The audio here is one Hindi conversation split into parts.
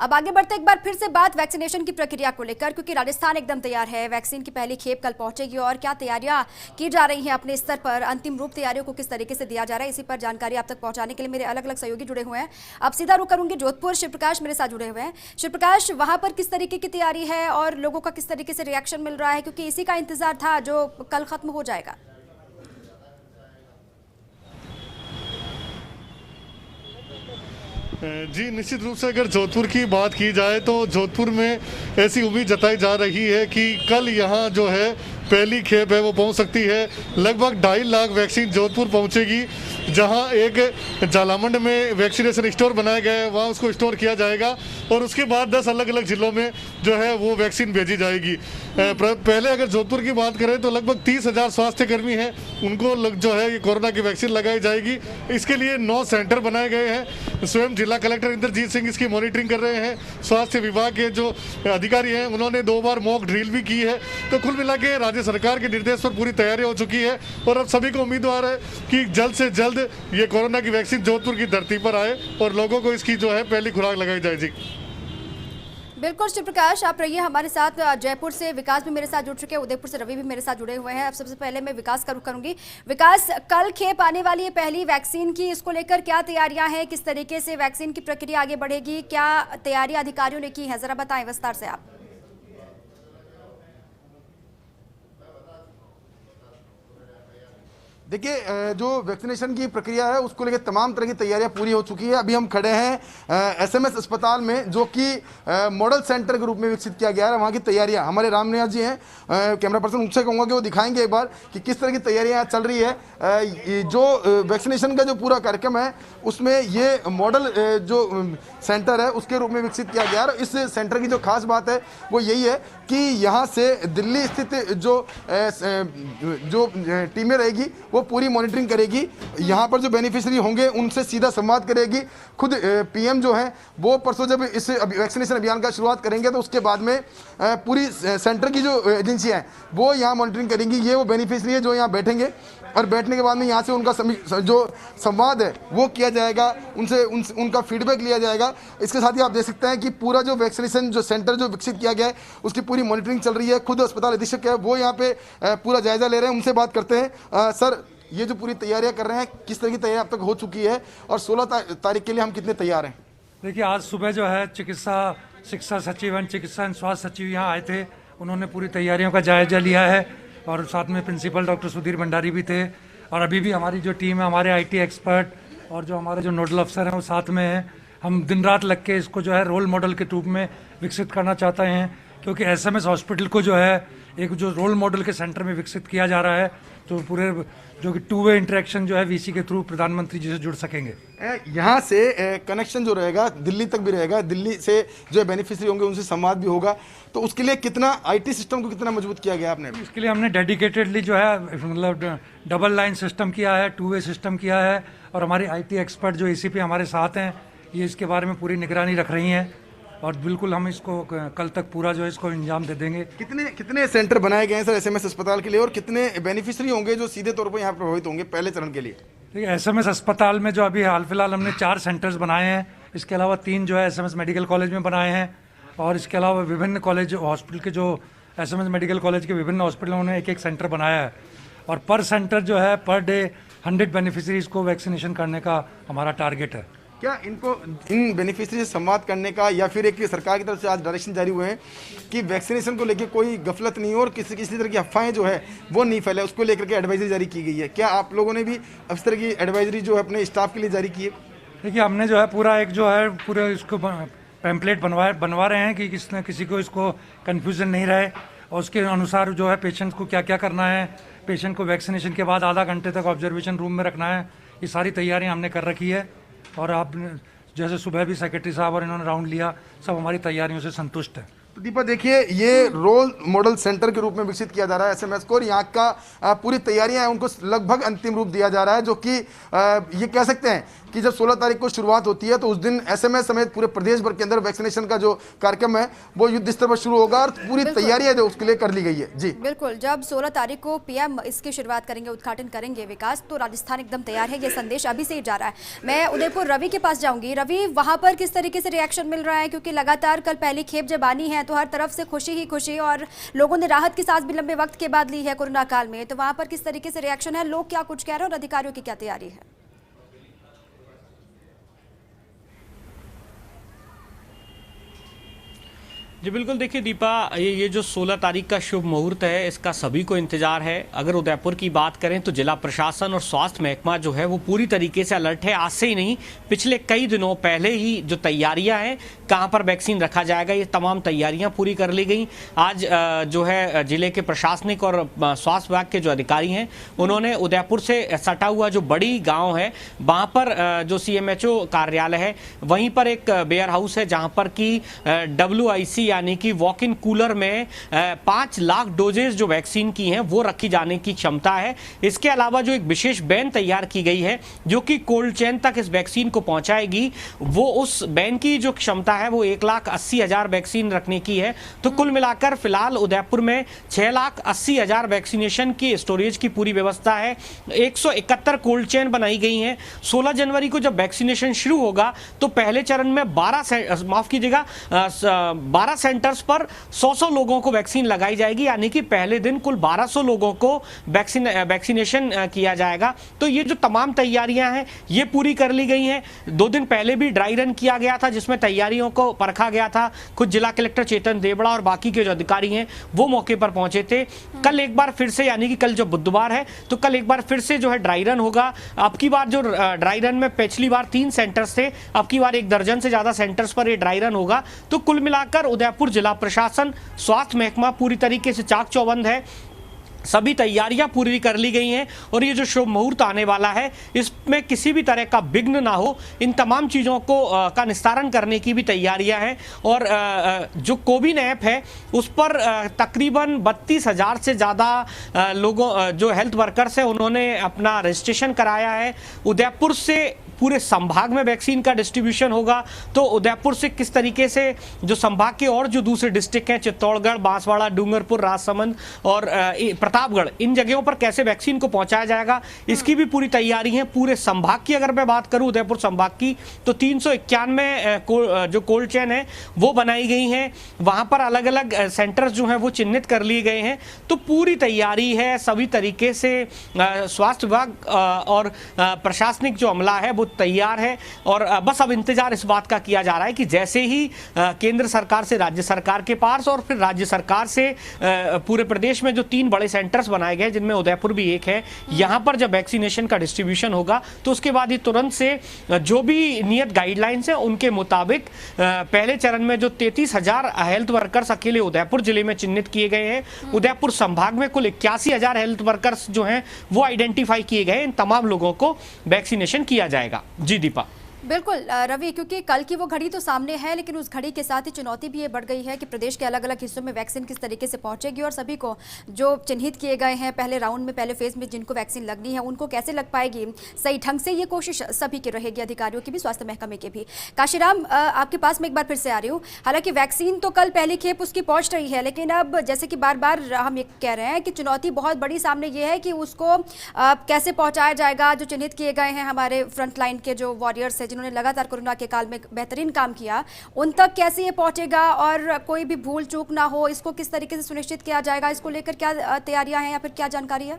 अब आगे बढ़ते एक बार फिर से बात वैक्सीनेशन की प्रक्रिया को लेकर, क्योंकि राजस्थान एकदम तैयार है। वैक्सीन की पहली खेप कल पहुंचेगी और क्या तैयारियां की जा रही हैं अपने स्तर पर, अंतिम रूप तैयारियों को किस तरीके से दिया जा रहा है, इसी पर जानकारी आप तक पहुंचाने के लिए मेरे अलग अलग सहयोगी जुड़े हुए हैं। अब सीधा रुख करूंगी जोधपुर, शिव प्रकाश मेरे साथ जुड़े हुए हैं। शिव प्रकाश, वहां पर किस तरीके की तैयारी है और लोगों का किस तरीके से रिएक्शन मिल रहा है, क्योंकि इसी का इंतजार था जो कल खत्म हो जाएगा। जी, निश्चित रूप से अगर जोधपुर की बात की जाए तो जोधपुर में ऐसी उम्मीद जताई जा रही है कि कल यहाँ जो है पहली खेप है वो पहुँच सकती है। लगभग 2.5 लाख वैक्सीन जोधपुर पहुँचेगी, जहाँ एक जालामंड में वैक्सीनेशन स्टोर बनाया गया है, वहाँ उसको स्टोर किया जाएगा और उसके बाद 10 अलग अलग जिलों में जो है वो वैक्सीन भेजी जाएगी। पहले अगर जोधपुर की बात करें तो लगभग 30,000 स्वास्थ्यकर्मी हैं, उनको जो है ये कोरोना की वैक्सीन लगाई जाएगी। इसके लिए 9 सेंटर बनाए गए हैं। स्वयं जिला कलेक्टर इंद्रजीत सिंह इसकी मॉनिटरिंग कर रहे हैं। स्वास्थ्य विभाग के जो अधिकारी हैं उन्होंने 2 बार मॉक ड्रिल भी की है। तो कुल मिला के राज्य सरकार के निर्देश पर पूरी तैयारी हो चुकी है और अब सभी को उम्मीदवार है कि जल्द से जल्द ये कोरोना की वैक्सीन जोधपुर की धरती पर आए और लोगों को इसकी जो है पहली खुराक लगाई जाए। जी बिल्कुल शिव प्रकाश, आप रहिए हमारे साथ। जयपुर से विकास भी मेरे साथ जुड़ चुके हैं, उदयपुर से रवि भी मेरे साथ जुड़े हुए हैं। अब सबसे पहले मैं विकास का रुख करूंगी। विकास, कल खेप आने वाली है पहली वैक्सीन की, इसको लेकर क्या तैयारियां हैं, किस तरीके से वैक्सीन की प्रक्रिया आगे बढ़ेगी, क्या तैयारियां अधिकारियों ने की है, जरा बताएं विस्तार से आप। देखिए, जो वैक्सीनेशन की प्रक्रिया है उसको लेकर तमाम तरह की तैयारियां पूरी हो चुकी है। अभी हम खड़े हैं एसएमएस अस्पताल में, जो कि मॉडल सेंटर के रूप में विकसित किया गया है। वहाँ की तैयारियां हमारे रामनिवास जी हैं, कैमरा पर्सन, उनसे कहूँगा कि वो दिखाएंगे एक बार कि किस तरह की तैयारियां चल रही है। जो वैक्सीनेशन का जो पूरा कार्यक्रम है उसमें ये मॉडल जो सेंटर है उसके रूप में विकसित किया गया है। इस सेंटर की जो खास बात है वो यही है कि यहाँ से दिल्ली स्थित जो टीमें रहेगी वो पूरी मॉनिटरिंग करेगी। यहाँ पर जो बेनिफिशियरी होंगे उनसे सीधा संवाद करेगी। खुद पीएम जो है वो परसों जब इस वैक्सीनेशन अभियान का शुरुआत करेंगे तो उसके बाद में पूरी सेंटर की जो एजेंसियाँ हैं वो यहाँ मॉनिटरिंग करेंगी। ये वो बेनिफिशियरी है जो यहाँ बैठेंगे और बैठने के बाद में यहाँ से उनका जो संवाद है वो किया जाएगा, उनका फीडबैक लिया जाएगा। इसके साथ ही आप देख सकते हैं कि पूरा जो वैक्सीनेशन जो सेंटर जो विकसित किया गया है उसकी पूरी मॉनिटरिंग चल रही है। खुद अस्पताल अधीक्षक है वो यहाँ पे पूरा जायजा ले रहे हैं, उनसे बात करते हैं। सर, ये जो पूरी तैयारियां कर रहे हैं, किस तरह की तैयारी अब तक हो चुकी है और 16 तारीख के लिए हम कितने तैयार हैं? देखिए, आज सुबह जो है चिकित्सा शिक्षा सचिव एवं चिकित्सा एवं स्वास्थ्य सचिव यहाँ आए थे, उन्होंने पूरी तैयारियों का जायजा लिया है और साथ में प्रिंसिपल डॉक्टर सुधीर भंडारी भी थे। और अभी भी हमारी जो टीम है, हमारे आईटी एक्सपर्ट और जो हमारे जो नोडल अफसर हैं वो साथ में हैं। हम दिन रात लग के इसको जो है रोल मॉडल के रूप में विकसित करना चाहते हैं, क्योंकि एसएमएस हॉस्पिटल को जो है एक जो रोल मॉडल के सेंटर में विकसित किया जा रहा है, तो पूरे जो कि 2 वे इंटरेक्शन जो है वीसी के थ्रू प्रधानमंत्री जी से जुड़ सकेंगे। यहाँ से कनेक्शन जो रहेगा दिल्ली तक भी रहेगा, दिल्ली से जो बेनिफिशियरी होंगे उनसे संवाद भी होगा। तो उसके लिए कितना आईटी सिस्टम को कितना मजबूत किया गया आपने? इसके लिए हमने डेडिकेटेडली जो है मतलब डबल लाइन सिस्टम किया है, 2 वे सिस्टम किया है और हमारे आईटी एक्सपर्ट जो एसीपी हमारे साथ हैं ये इसके बारे में पूरी निगरानी रख रही हैं और बिल्कुल हम इसको कल तक पूरा जो है इसको इंजाम दे देंगे। कितने सेंटर बनाए गए हैं सर एसएमएस अस्पताल के लिए और कितने बेनिफिशियरी होंगे जो सीधे तौर पर यहाँ प्रभावित होंगे पहले चरण के लिए? देखिए, एसएमएस अस्पताल में जो अभी हाल फिलहाल हमने 4 सेंटर्स बनाए हैं, इसके अलावा 3 जो है एसएमएस मेडिकल कॉलेज में बनाए हैं और इसके अलावा विभिन्न कॉलेज हॉस्पिटल के जो एसएमएस मेडिकल कॉलेज के विभिन्न हॉस्पिटलों ने एक सेंटर बनाया है और पर सेंटर जो है पर डे 100 बेनिफिशरीज को वैक्सीनेशन करने का हमारा टारगेट है। क्या इनको इन बेनिफिशरी से संवाद करने का या फिर एक सरकार की तरफ से आज डायरेक्शन जारी हुए हैं कि वैक्सीनेशन को लेकर कोई गफलत नहीं हो और किसी तरह की अफवाहें जो है वो नहीं फैले, उसको लेकर के एडवाइजरी जारी की गई है? क्या आप लोगों ने भी इस तरह की एडवाइजरी जो है अपने स्टाफ के लिए जारी की है? देखिए, हमने जो है पूरा एक जो है पूरे इसको पैम्पलेट बनवा रहे हैं कि किसी को इसको कन्फ्यूजन नहीं रहे और उसके अनुसार जो है पेशेंट को क्या क्या करना है, पेशेंट को वैक्सीनेशन के बाद आधा घंटे तक ऑब्जर्वेशन रूम में रखना है, ये सारी तैयारियां हमने कर रखी है। और आप जैसे सुबह भी सेक्रेटरी साहब और इन्होंने राउंड लिया, सब हमारी तैयारियों से संतुष्ट है। तो दीपा, देखिए, ये रोल मॉडल सेंटर के रूप में विकसित किया जा रहा है एसएमएस को और यहाँ का पूरी तैयारियां हैं उनको लगभग अंतिम रूप दिया जा रहा है, जो कि ये कह सकते हैं कि जब 16 तारीख को शुरुआत होती है तो उस दिन SMS समेत पूरे प्रदेश भर के अंदर वैक्सीनेशन का जो कार्यक्रम है वो युद्ध स्तर पर शुरू होगा और पूरी तैयारियां जो उसके लिए कर ली गई है। जी बिल्कुल, जब 16 तारीख को PM इसकी शुरुआत करेंगे, उद्घाटन करेंगे विकास, तो राजस्थान एकदम तैयार है, ये संदेश अभी से ही जा रहा है। मैं उदयपुर रवि के पास जाऊंगी। रवि, वहां पर किस तरीके से रिएक्शन मिल रहा है, क्योंकि लगातार कल पहली खेप जब आनी है तो हर तरफ से खुशी ही खुशी और लोगों ने राहत की सांस भी लंबे वक्त के बाद ली है कोरोना काल में, तो वहां पर किस तरीके से रिएक्शन है, लोग क्या कुछ कह रहे हैं और अधिकारियों की क्या तैयारी है? जी बिल्कुल, देखिए दीपा, ये जो 16 तारीख का शुभ मुहूर्त है इसका सभी को इंतजार है। अगर उदयपुर की बात करें तो जिला प्रशासन और स्वास्थ्य महकमा जो है वो पूरी तरीके से अलर्ट है। आज से ही नहीं, पिछले कई दिनों पहले ही जो तैयारियां हैं, कहां पर वैक्सीन रखा जाएगा, ये तमाम तैयारियां पूरी कर ली गई। आज जो है जिले के प्रशासनिक और स्वास्थ्य विभाग के जो अधिकारी हैं उन्होंने उदयपुर से सटा हुआ जो बड़ी गाँव है वहाँ पर जो CMHO कार्यालय है वहीं पर एक वेयर हाउस है जहाँ पर कि WIC यानी कि वॉक इन कूलर में 5 लाख डोजेज जो वैक्सीन की हैं वो रखी जाने की क्षमता है। इसके अलावा जो एक विशेष वैन तैयार की गई है जो कि कोल्ड चेन तक इस वैक्सीन को पहुंचाएगी, वो उस वैन की जो क्षमता है वो 1,80,000 वैक्सीन रखने की है। तो कुल मिलाकर फिलहाल उदयपुर में 6,80,000 वैक्सीनेशन की स्टोरेज की पूरी व्यवस्था है। 171 कोल्ड चेन बनाई गई हैं। 16 जनवरी को जब वैक्सीनेशन शुरू होगा तो पहले चरण में 12 सेंटर्स पर 100 लोगों को वैक्सीन लगाई जाएगी, यानी कि पहले दिन कुल 1200 लोगों को वैक्सीनेशन किया जाएगा। तो ये जो तमाम तैयारियां हैं ये पूरी कर ली गई हैं। 2 दिन पहले भी ड्राई रन किया गया था जिसमें तैयारियों को परखा गया था। खुद जिला कलेक्टर चेतन देवड़ा और बाकी के जो अधिकारी हैं वो मौके पर पहुंचे थे। कल एक बार फिर से, यानी कि कल जो बुधवार है तो कल एक बार फिर से जो है ड्राई रन होगा। अब की बार जो ड्राई रन में पिछली बार 3 सेंटर्स थे, अब की बार 1 दर्जन से ज्यादा सेंटर्स पर ये ड्राई रन होगा। तो कुल मिलाकर उदयपुर जिला प्रशासन, स्वास्थ्य महकमा पूरी तरीके से चाक चौबंद है। सभी तैयारियां पूरी कर ली गई हैं और ये जो शुभ मुहूर्त आने वाला है इसमें किसी भी तरह का विघ्न ना हो, इन तमाम चीज़ों को का निस्तारण करने की भी तैयारियां हैं। और जो कोविन ऐप है उस पर तकरीबन 32,000 से ज़्यादा लोगों जो हेल्थ वर्कर्स हैं उन्होंने अपना रजिस्ट्रेशन कराया है। उदयपुर से पूरे संभाग में वैक्सीन का डिस्ट्रीब्यूशन होगा। तो उदयपुर से किस तरीके से जो संभाग के और जो दूसरे डिस्ट्रिक्ट हैं, चित्तौड़गढ़, बांसवाड़ा, डूंगरपुर, राजसमंद और प्रतापगढ़, इन जगहों पर कैसे वैक्सीन को पहुंचाया जाएगा इसकी भी पूरी तैयारी है। पूरे संभाग की अगर मैं बात करूं उदयपुर संभाग की तो 391 जो कोल्ड चेन है वो बनाई गई हैं। वहां पर अलग अलग सेंटर्स जो हैं वो चिन्हित कर लिए गए हैं। तो पूरी तैयारी है सभी तरीके से। स्वास्थ्य विभाग और प्रशासनिक जो अमला है वो तैयार है और बस अब इंतजार इस बात का किया जा रहा है कि जैसे ही केंद्र सरकार से राज्य सरकार के पास और फिर राज्य सरकार से पूरे प्रदेश में जो 3 बड़े सेंटर्स बनाए गए जिनमें उदयपुर भी एक है, यहां पर जब वैक्सीनेशन का डिस्ट्रीब्यूशन होगा तो उसके बाद ही तुरंत से जो भी नियत गाइडलाइंस है उनके मुताबिक पहले चरण में जो 33,000 हेल्थ वर्कर्स अकेले उदयपुर जिले में चिन्हित किए गए हैं, उदयपुर संभाग में कुल 81,000 हेल्थ वर्कर्स जो हैं वो आइडेंटिफाई किए गए। इन तमाम लोगों को वैक्सीनेशन किया जाएगा। जी दीपा। बिल्कुल रवि, क्योंकि कल की वो घड़ी तो सामने है लेकिन उस घड़ी के साथ ही चुनौती भी ये बढ़ गई है कि प्रदेश के अलग अलग हिस्सों में वैक्सीन किस तरीके से पहुंचेगी और सभी को जो चिन्हित किए गए हैं पहले राउंड में, पहले फेज में जिनको वैक्सीन लगनी है उनको कैसे लग पाएगी सही ढंग से, ये कोशिश सभी की रहेगी, अधिकारियों की भी, स्वास्थ्य महकमे के भी। काशीराम, आपके पास में एक बार फिर से आ रही हूँ। हालांकि वैक्सीन तो कल पहली खेप उसकी पहुँच रही है लेकिन अब जैसे कि बार बार हम ये कह रहे हैं कि चुनौती बहुत बड़ी सामने ये है कि उसको कैसे पहुँचाया जाएगा। जो चिन्हित किए गए हैं हमारे फ्रंट लाइन के जो वॉरियर्स है जिन्होंने लगातार कोरोना के काल में बेहतरीन काम किया, उन तक कैसे ये पहुंचेगा और कोई भी भूल चूक ना हो, इसको किस तरीके से सुनिश्चित किया जाएगा, इसको लेकर क्या तैयारियां हैं या फिर क्या जानकारी है?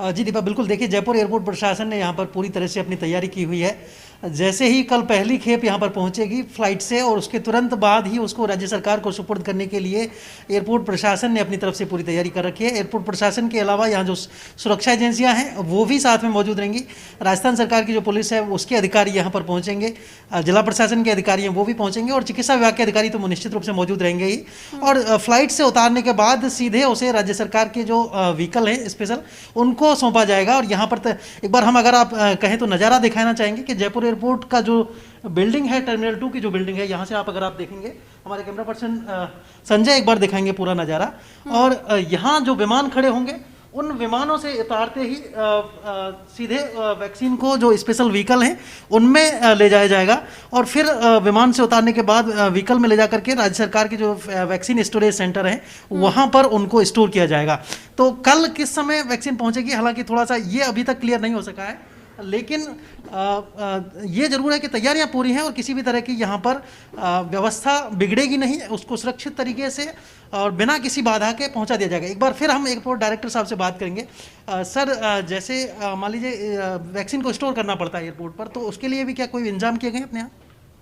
जी दीपा, बिल्कुल, देखिए जयपुर एयरपोर्ट प्रशासन ने यहाँ पर पूरी तरह से अपनी तैयारी की हुई है। जैसे ही कल पहली खेप यहाँ पर पहुँचेगी फ्लाइट से और उसके तुरंत बाद ही उसको राज्य सरकार को सुपुर्द करने के लिए एयरपोर्ट प्रशासन ने अपनी तरफ से पूरी तैयारी कर रखी है। एयरपोर्ट प्रशासन के अलावा यहाँ जो सुरक्षा एजेंसियाँ हैं वो भी साथ में मौजूद रहेंगी। राजस्थान सरकार की जो पुलिस है उसके अधिकारी यहाँ पर पहुँचेंगे, जिला प्रशासन के अधिकारी हैं वो भी पहुँचेंगे और चिकित्सा विभाग के अधिकारी तो निश्चित रूप से मौजूद रहेंगे ही। और फ्लाइट से उतारने के बाद सीधे उसे राज्य सरकार के जो व्हीकल है स्पेशल उनको सौंपा जाएगा। और यहाँ पर एक बार हम अगर आप कहें तो नज़ारा दिखाना चाहेंगे कि जयपुर एयरपोर्ट का जो बिल्डिंग है, टर्मिनल 2 की जो बिल्डिंग है, यहाँ से आप अगर आप देखेंगे हमारे कैमरा पर्सन संजय एक बार दिखाएंगे पूरा नज़ारा। और यहाँ जो विमान खड़े होंगे उन विमानों से उतारते ही सीधे वैक्सीन को जो स्पेशल व्हीकल हैं उनमें ले जाया जाएगा और फिर विमान से उतारने के बाद व्हीकल में ले जा करके राज्य सरकार के जो वैक्सीन स्टोरेज सेंटर हैं वहाँ पर उनको स्टोर किया जाएगा। तो कल किस समय वैक्सीन पहुँचेगी, हालांकि थोड़ा सा ये अभी तक क्लियर नहीं हो सका है, लेकिन ये जरूर है कि तैयारियां पूरी हैं और किसी भी तरह की यहाँ पर व्यवस्था बिगड़ेगी नहीं, उसको सुरक्षित तरीके से और बिना किसी बाधा के पहुंचा दिया जाएगा। एक बार फिर हम एयरपोर्ट डायरेक्टर साहब से बात करेंगे। सर, जैसे मान लीजिए वैक्सीन को स्टोर करना पड़ता है एयरपोर्ट पर, तो उसके लिए भी क्या कोई इंतजाम किए गए अपने यहाँ?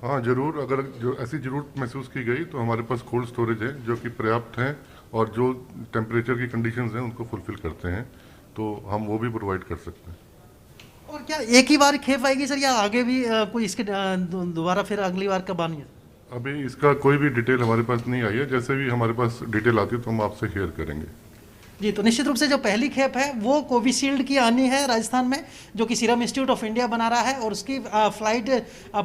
हाँ जरूर, अगर जो ऐसी जरूरत महसूस की गई तो हमारे पास कोल्ड स्टोरेज है जो कि पर्याप्त हैं और जो टेम्परेचर की कंडीशंस हैं उनको फुलफिल करते हैं, तो हम वो भी प्रोवाइड कर सकते हैं। और क्या एक ही बार खेप आएगी सर, या आगे भी कोई इसके दोबारा फिर अगली बार कब आनी है? अभी इसका कोई भी डिटेल हमारे पास नहीं आई है, जैसे भी हमारे पास डिटेल आती है तो हम आपसे शेयर करेंगे। जी, तो निश्चित रूप से जो पहली खेप है वो कोविशील्ड की आनी है राजस्थान में, जो कि सीरम इंस्टीट्यूट ऑफ इंडिया बना रहा है, और उसकी फ्लाइट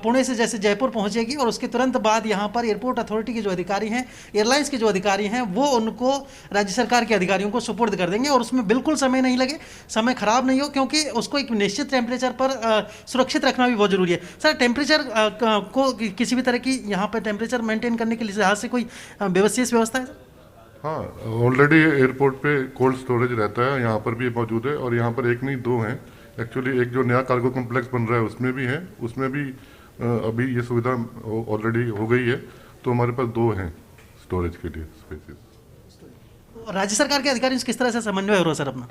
पुणे से जैसे जयपुर पहुंचेगी और उसके तुरंत बाद यहाँ पर एयरपोर्ट अथॉरिटी के जो अधिकारी हैं, एयरलाइंस के जो अधिकारी हैं, वो उनको राज्य सरकार के अधिकारियों को सुपुर्द कर देंगे और उसमें बिल्कुल समय नहीं लगे, समय खराब नहीं हो, क्योंकि उसको एक निश्चित टेम्परेचर पर सुरक्षित रखना भी बहुत जरूरी है। सर, टेम्परेचर को किसी भी तरह की यहाँ पर टेम्परेचर मेंटेन करने के लिहाज से कोई विशेष व्यवस्था है? हाँ, ऑलरेडी एयरपोर्ट पे कोल्ड स्टोरेज रहता है, यहाँ पर भी मौजूद है और यहाँ पर एक नहीं दो हैं। एक्चुअली एक जो नया कार्गो कॉम्प्लेक्स बन रहा है उसमें भी है, उसमें भी अभी ये सुविधा ऑलरेडी हो गई है, तो हमारे पास दो हैं स्टोरेज के लिए स्पेसेस। राज्य सरकार के अधिकारी किस तरह से समन्वय हो रहा है सर अपना?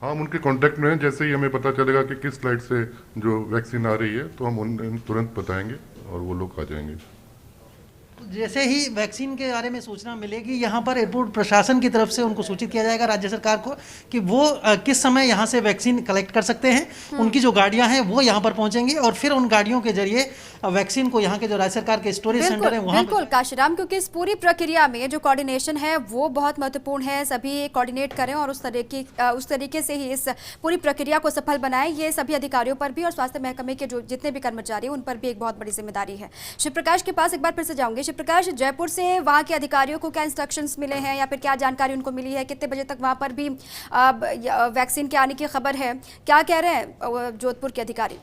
हाँ, हम उनके कांटेक्ट में हैं, जैसे ही हमें पता चलेगा कि किस फ्लाइट से जो वैक्सीन आ रही है तो हम उन्हें तुरंत बताएंगे और वो लोग आ जाएंगे। जैसे ही वैक्सीन के बारे में सूचना मिलेगी, यहाँ पर एयरपोर्ट प्रशासन की तरफ से उनको सूचित किया जाएगा राज्य सरकार को कि वो किस समय यहाँ से वैक्सीन कलेक्ट कर सकते हैं। उनकी जो गाड़ियाँ हैं वो यहाँ पर पहुँचेंगी और फिर उन गाड़ियों के जरिए वैक्सीन को यहाँ के जो राज्य सरकार के स्टोरेज सेंटर है वहाँ बिल्कुल काशीराम, क्योंकि इस पूरी प्रक्रिया में जो कोऑर्डिनेशन है वो बहुत महत्वपूर्ण है, सभी कोऑर्डिनेट करें और उस तरीके से ही इस पूरी प्रक्रिया को सफल बनाएं। ये सभी अधिकारियों पर भी और स्वास्थ्य महकमे के जो जितने भी कर्मचारी उन पर भी एक बहुत बड़ी जिम्मेदारी है। शिव प्रकाश के पास एक बार फिर से जाऊंगे। शिव प्रकाश, जयपुर से वहाँ के अधिकारियों को क्या इंस्ट्रक्शंस मिले हैं या फिर क्या जानकारी उनको मिली है? कितने बजे तक वहाँ पर भी वैक्सीन के आने की खबर है? क्या कह रहे हैं जोधपुर के अधिकारी?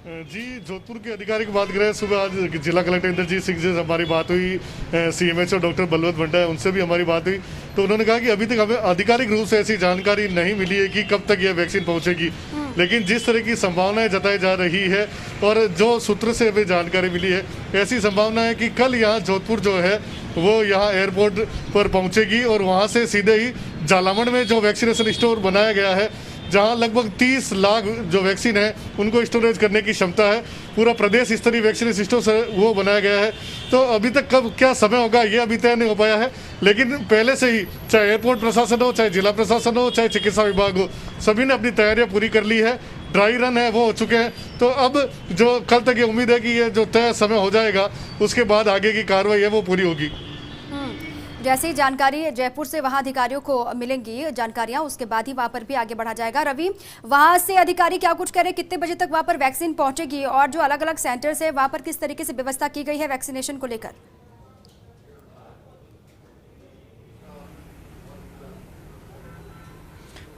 जी, जोधपुर के अधिकारी की बात करें, सुबह आज जिला कलेक्टर इंद्रजीत सिंह से हमारी बात हुई, CMHO डॉक्टर बलवंत भंडा उनसे भी हमारी बात हुई, तो उन्होंने कहा कि अभी तक हमें आधिकारिक रूप से ऐसी जानकारी नहीं मिली है कि कब तक यह वैक्सीन पहुंचेगी, लेकिन जिस तरह की संभावनाएं जताई जा रही है और जो सूत्र से हमें जानकारी मिली है, ऐसी संभावना है कि कल यहाँ जोधपुर जो है वो यहाँ एयरपोर्ट पर पहुँचेगी और वहाँ से सीधे ही जालामण में जो वैक्सीनेशन स्टोर बनाया गया है, जहां लगभग 30 लाख जो वैक्सीन है उनको स्टोरेज करने की क्षमता है, पूरा प्रदेश स्तरीय वैक्सीन स्टोर से वो बनाया गया है। तो अभी तक कब क्या समय होगा ये अभी तय नहीं हो पाया है, लेकिन पहले से ही चाहे एयरपोर्ट प्रशासन हो, चाहे जिला प्रशासन हो, चाहे चिकित्सा विभाग हो, सभी ने अपनी तैयारियां पूरी कर ली है। ड्राई रन है वो हो चुके हैं, तो अब जो कल तक ये उम्मीद है कि ये जो तय समय हो जाएगा उसके बाद आगे की कार्रवाई है वो पूरी होगी। जैसे ही जानकारी जयपुर से वहां अधिकारियों को मिलेंगी जानकारियां, उसके बाद ही वहां पर भी आगे बढ़ा जाएगा। रवि, वहां से अधिकारी क्या कुछ करें, कितने बजे तक वहां पर वैक्सीन पहुंचेगी और जो अलग अलग सेंटर्स है वहां पर किस तरीके से व्यवस्था की गई है वैक्सीनेशन को लेकर?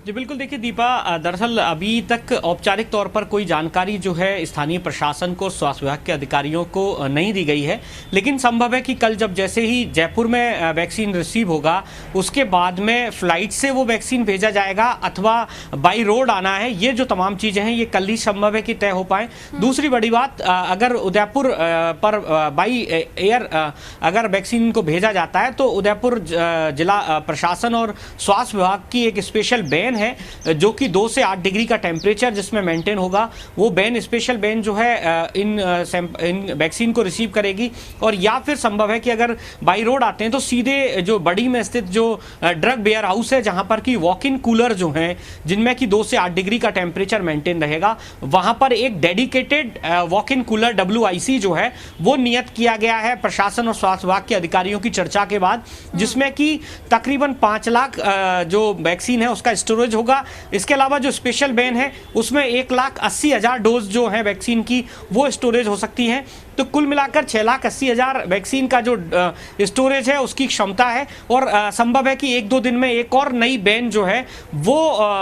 जी बिल्कुल, देखिए दीपा, दरअसल अभी तक औपचारिक तौर पर कोई जानकारी जो है स्थानीय प्रशासन को, स्वास्थ्य विभाग के अधिकारियों को नहीं दी गई है, लेकिन संभव है कि कल जब जैसे ही जयपुर में वैक्सीन रिसीव होगा उसके बाद में फ्लाइट से वो वैक्सीन भेजा जाएगा अथवा बाई रोड आना है, ये जो तमाम चीज़ें हैं ये कल ही संभव है कि तय हो पाए। दूसरी बड़ी बात, अगर उदयपुर पर बाई एयर अगर वैक्सीन को भेजा जाता है तो उदयपुर जिला प्रशासन और स्वास्थ्य विभाग की एक स्पेशल बैन है जो कि 2 से 8 डिग्री का टेम्परेचर जिसमें मेंटेन होगा, वो बैन स्पेशल बैन जो है इन वैक्सीन को रिसीव करेगी। और या फिर संभव है कि अगर बाई रोड आते हैं तो सीधे जो बड़ी में स्थित जो ड्रग वेयर हाउस है जहां पर कि वॉक इन कूलर जो हैं जिनमें कि 2 से 8 डिग्री का टेम्परेचर मेंटेन रहेगा, वहां पर एक dedicated walk in cooler WIC जो है वो नियत किया गया है प्रशासन और स्वास्थ्य विभाग के अधिकारियों की चर्चा के बाद, जिसमें कि तकरीबन 5 लाख जो वैक्सीन है उसका स्टोरेज स्टोरेज होगा। इसके अलावा जो स्पेशल बेन है उसमें 1,80,000 डोज जो है वैक्सीन की वो स्टोरेज हो सकती है। तो कुल मिलाकर 6,80,000 वैक्सीन का जो स्टोरेज है उसकी क्षमता है और संभव है कि 1-2 दिन में एक और नई बेन जो है वो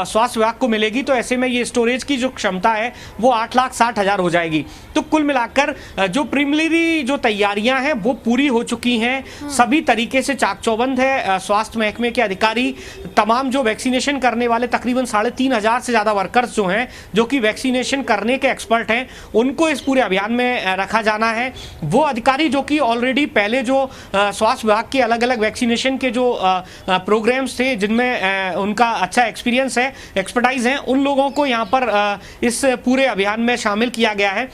स्वास्थ्य विभाग को मिलेगी। तो ऐसे में ये स्टोरेज की जो क्षमता है वो 8,60,000 हो जाएगी। तो कुल मिलाकर जो प्रीलिमिनरी जो तैयारियां हैं वो पूरी हो चुकी हैं, सभी तरीके से चाक चौबंद है। स्वास्थ्य महकमे के अधिकारी, तमाम जो वैक्सीनेशन करने वाले तकरीबन 3,500 से ज़्यादा वर्कर्स जो हैं जो कि वैक्सीनेशन करने के एक्सपर्ट हैं, उनको इस पूरे अभियान में रखा जाना है। वो अधिकारी जो कि ऑलरेडी पहले जो स्वास्थ्य विभाग के अलग अलग वैक्सीनेशन के जो प्रोग्राम्स थे जिनमें उनका अच्छा एक्सपीरियंस है, एक्सपर्टाइज है, उन लोगों को यहाँ पर इस पूरे अभियान में शामिल किया गया है।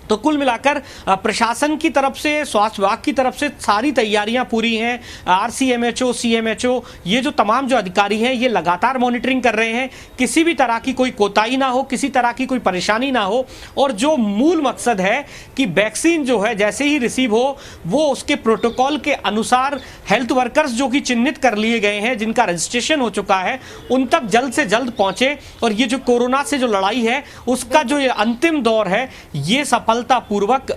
तो कुल मिलाकर प्रशासन की तरफ से, स्वास्थ्य विभाग की तरफ से सारी तैयारियां पूरी हैं। RCMHO, CMHO, ये जो तमाम जो अधिकारी हैं ये लगातार मॉनिटरिंग कर रहे हैं, किसी भी तरह की कोई कोताही ना हो, किसी तरह की कोई परेशानी ना हो। और जो मूल मकसद है कि वैक्सीन जो है जैसे ही रिसीव हो वो उसके प्रोटोकॉल के अनुसार हेल्थ वर्कर्स जो कि चिन्हित कर लिए गए हैं, जिनका रजिस्ट्रेशन हो चुका है, उन तक जल्द से जल्द पहुंचे और ये जो कोरोना से जो लड़ाई है उसका जो ये अंतिम दौर है ये सफलतापूर्वक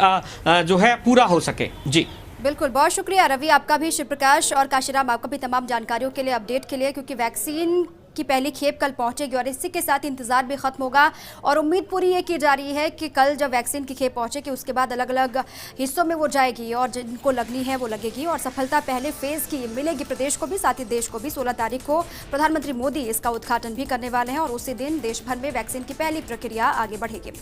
जो है पूरा हो सके। जी बिल्कुल, बहुत शुक्रिया रवि आपका भी, शिव प्रकाश और काशीराम आपका भी तमाम जानकारियों के लिए, अपडेट के लिए, क्योंकि वैक्सीन की पहली खेप कल पहुंचेगी और इसी के साथ इंतजार भी खत्म होगा और उम्मीद पूरी ये की जा रही है कि कल जब वैक्सीन की खेप पहुंचेगी उसके बाद अलग अलग हिस्सों में वो जाएगी और जिनको लगनी है वो लगेगी और सफलता पहले फेज की मिलेगी प्रदेश को भी, साथ ही देश को भी। 16 तारीख को प्रधानमंत्री मोदी इसका उद्घाटन भी करने वाले हैं और उसी दिन देश भर में वैक्सीन की पहली प्रक्रिया आगे बढ़ेगी।